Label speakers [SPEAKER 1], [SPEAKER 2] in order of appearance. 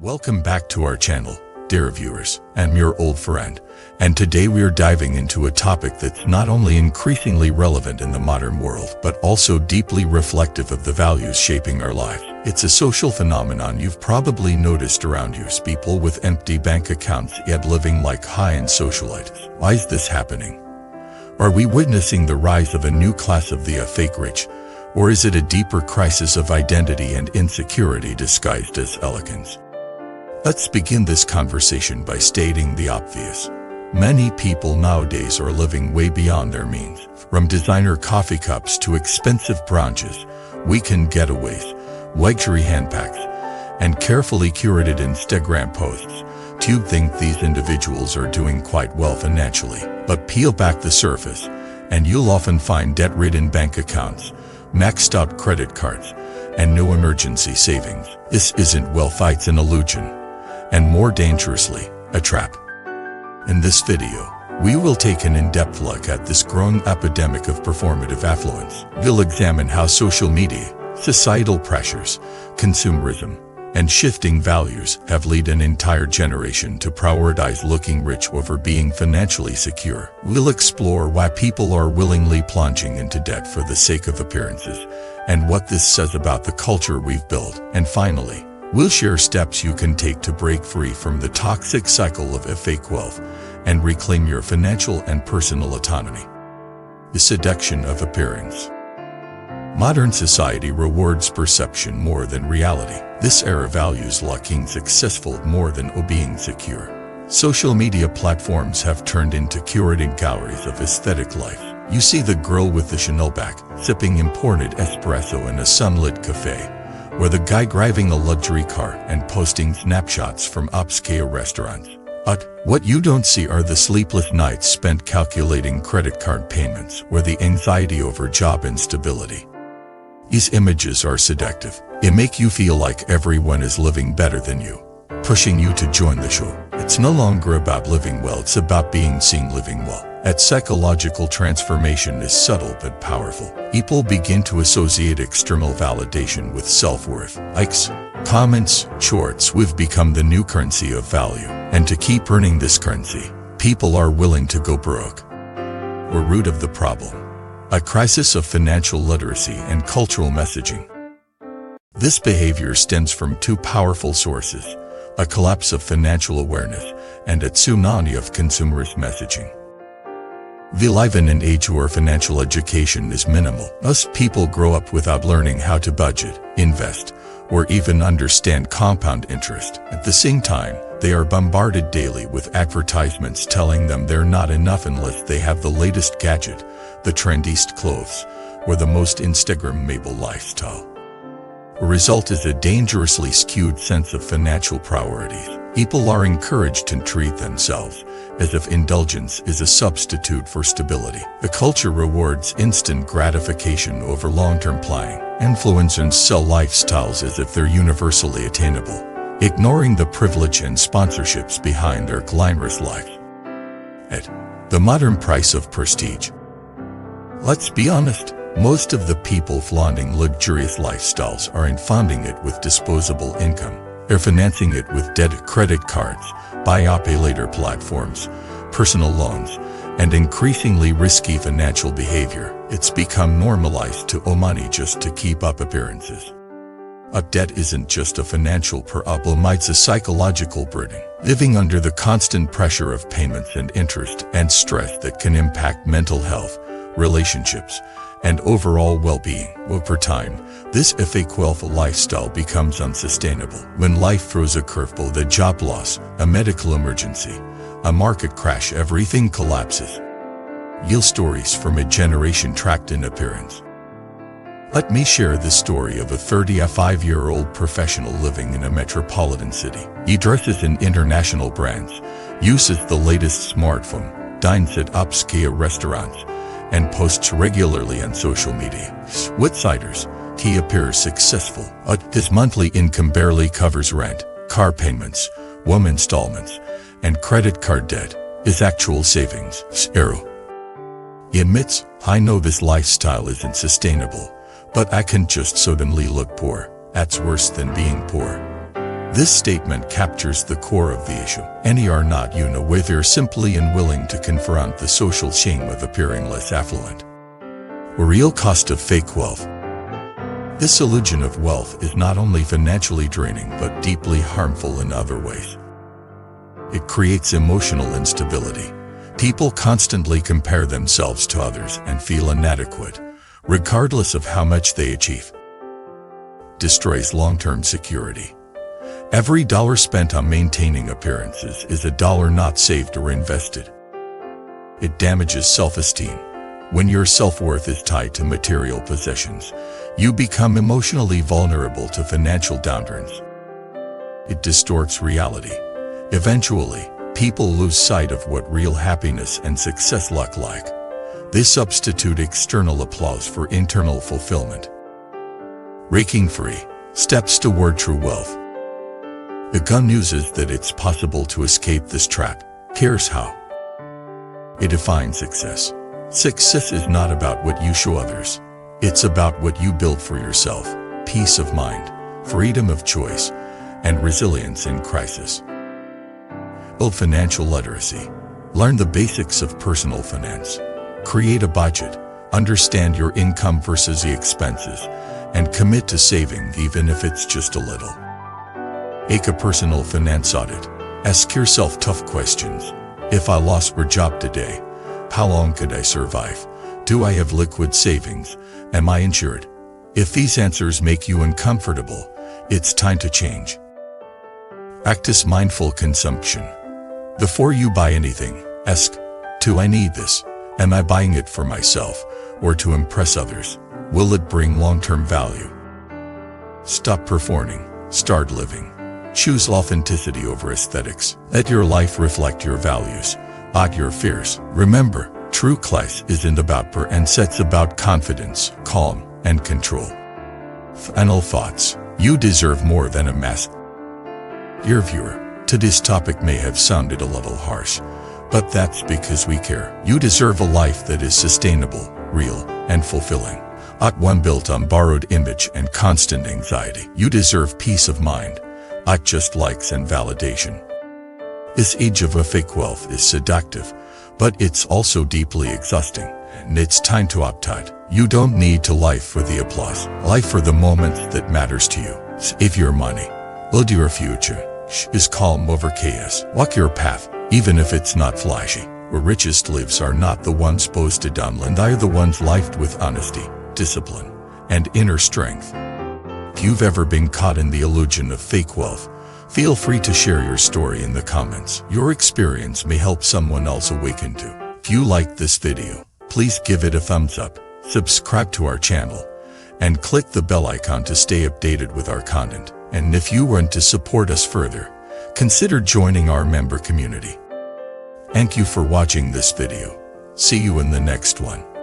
[SPEAKER 1] Welcome back to our channel, dear viewers. I'm your old friend, and today we are diving into a topic that's not only increasingly relevant in the modern world, but also deeply reflective of the values shaping our lives. It's a social phenomenon you've probably noticed around you: people with empty bank accounts yet living like high-end socialites. Why is this happening? Are we witnessing the rise of a new class of the fake rich? Or is it a deeper crisis of identity and insecurity disguised as elegance? Let's begin this conversation by stating the obvious. Many people nowadays are living way beyond their means. From designer coffee cups to expensive brunches, weekend getaways, luxury handbags, and carefully curated Instagram posts, you'd think these individuals are doing quite well financially. But peel back the surface, and you'll often find debt-ridden bank accounts, maxed out credit cards, and no emergency savings. This isn't wealth, it's an illusion, and more dangerously, a trap. In this video, we will take an in-depth look at this growing epidemic of performative affluence. We'll examine how social media, societal pressures, consumerism, and shifting values have led an entire generation to prioritize looking rich over being financially secure. We'll explore why people are willingly plunging into debt for the sake of appearances, and what this says about the culture we've built. And finally, we'll share steps you can take to break free from the toxic cycle of fake wealth and reclaim your financial and personal autonomy. The seduction of appearance. Modern society rewards perception more than reality. This era values looking successful more than being secure. Social media platforms have turned into curated galleries of aesthetic life. You see the girl with the Chanel bag, sipping imported espresso in a sunlit cafe, or the guy driving a luxury car and posting snapshots from upscale restaurants. But what you don't see are the sleepless nights spent calculating credit card payments, or the anxiety over job instability. These images are seductive. They make you feel like everyone is living better than you, pushing you to join the show. It's no longer about living well, it's about being seen living well. That psychological transformation is subtle but powerful. People begin to associate external validation with self-worth. Likes, comments, shorts. We've become the new currency of value. And to keep earning this currency, people are willing to go broke. We're root of the problem. A crisis of financial literacy and cultural messaging. This behavior stems from two powerful sources: a collapse of financial awareness and a tsunami of consumerist messaging. We live in an age where financial education is minimal. Most people grow up without learning how to budget, invest, or even understand compound interest. At the same time, they are bombarded daily with advertisements telling them they're not enough unless they have the latest gadget, the trendiest clothes, or the most Instagrammable lifestyle. The result is a dangerously skewed sense of financial priorities. People are encouraged to treat themselves as if indulgence is a substitute for stability. The culture rewards instant gratification over long-term planning. Influencers sell lifestyles as if they're universally attainable, ignoring the privilege and sponsorships behind their glamorous life. At the modern price of prestige. Let's be honest, most of the people flaunting luxurious lifestyles aren't funding it with disposable income. They're financing it with debt, credit cards, buy pay later platforms, personal loans, and increasingly risky financial behavior. It's become normalized to owe money just to keep up appearances. But debt isn't just a financial problem, it's a psychological burden. Living under the constant pressure of payments and interest and stress that can impact mental health, relationships, and overall well-being. Over time, this fake wealth lifestyle becomes unsustainable. When life throws a curveball, the job loss, a medical emergency, a market crash, everything collapses. Real stories from a generation trapped in appearance. Let me share the story of a 35-year-old professional living in a metropolitan city. He dresses in international brands, uses the latest smartphone, dines at upscale restaurants, and posts regularly on social media. With outsiders, he appears successful, but his monthly income barely covers rent, car payments, home installments, and credit card debt. His actual savings, zero. He admits, "I know this lifestyle isn't sustainable, but I can't just suddenly look poor. That's worse than being poor." This statement captures the core of the issue. Any are not whether simply unwilling to confront the social shame of appearing less affluent. A real cost of fake wealth. This illusion of wealth is not only financially draining but deeply harmful in other ways. It creates emotional instability. People constantly compare themselves to others and feel inadequate, regardless of how much they achieve. Destroys long-term security. Every dollar spent on maintaining appearances is a dollar not saved or invested. It damages self-esteem. When your self-worth is tied to material possessions, you become emotionally vulnerable to financial downturns. It distorts reality. Eventually, people lose sight of what real happiness and success look like. They substitute external applause for internal fulfillment. Breaking free. Steps toward true wealth. The good news is that it's possible to escape this trap. Here's how. It defines success. Success is not about what you show others. It's about what you build for yourself. Peace of mind, freedom of choice, and resilience in crisis. Build financial literacy. Learn the basics of personal finance. Create a budget. Understand your income versus the expenses, and commit to saving even if it's just a little. Take a personal finance audit. Ask yourself tough questions. If I lost my job today, how long could I survive? Do I have liquid savings? Am I insured? If these answers make you uncomfortable, it's time to change. Practice mindful consumption. Before you buy anything, ask, do I need this? Am I buying it for myself or to impress others? Will it bring long-term value? Stop performing, start living. Choose authenticity over aesthetics. Let your life reflect your values, not your fears. Remember, true class isn't about it's about confidence, calm, and control. Final thoughts. You deserve more than a mask. Dear viewer, today's topic may have sounded a little harsh, but that's because we care. You deserve a life that is sustainable, real, and fulfilling. Not one built on borrowed image and constant anxiety. You deserve peace of mind, not just likes and validation. This age of a fake wealth is seductive, but it's also deeply exhausting, and it's time to opt out. You don't need to live for the applause. Live for the moments that matters to you. Save your money. Build your future. Is calm over chaos. Walk your path, even if it's not flashy. The richest lives are not the ones posted online. They are the ones lived with honesty, discipline, and inner strength. If you've ever been caught in the illusion of fake wealth, feel free to share your story in the comments. Your experience may help someone else awaken too. If you liked this video, please give it a thumbs up, subscribe to our channel, and click the bell icon to stay updated with our content. And if you want to support us further, consider joining our member community. Thank you for watching this video. See you in the next one.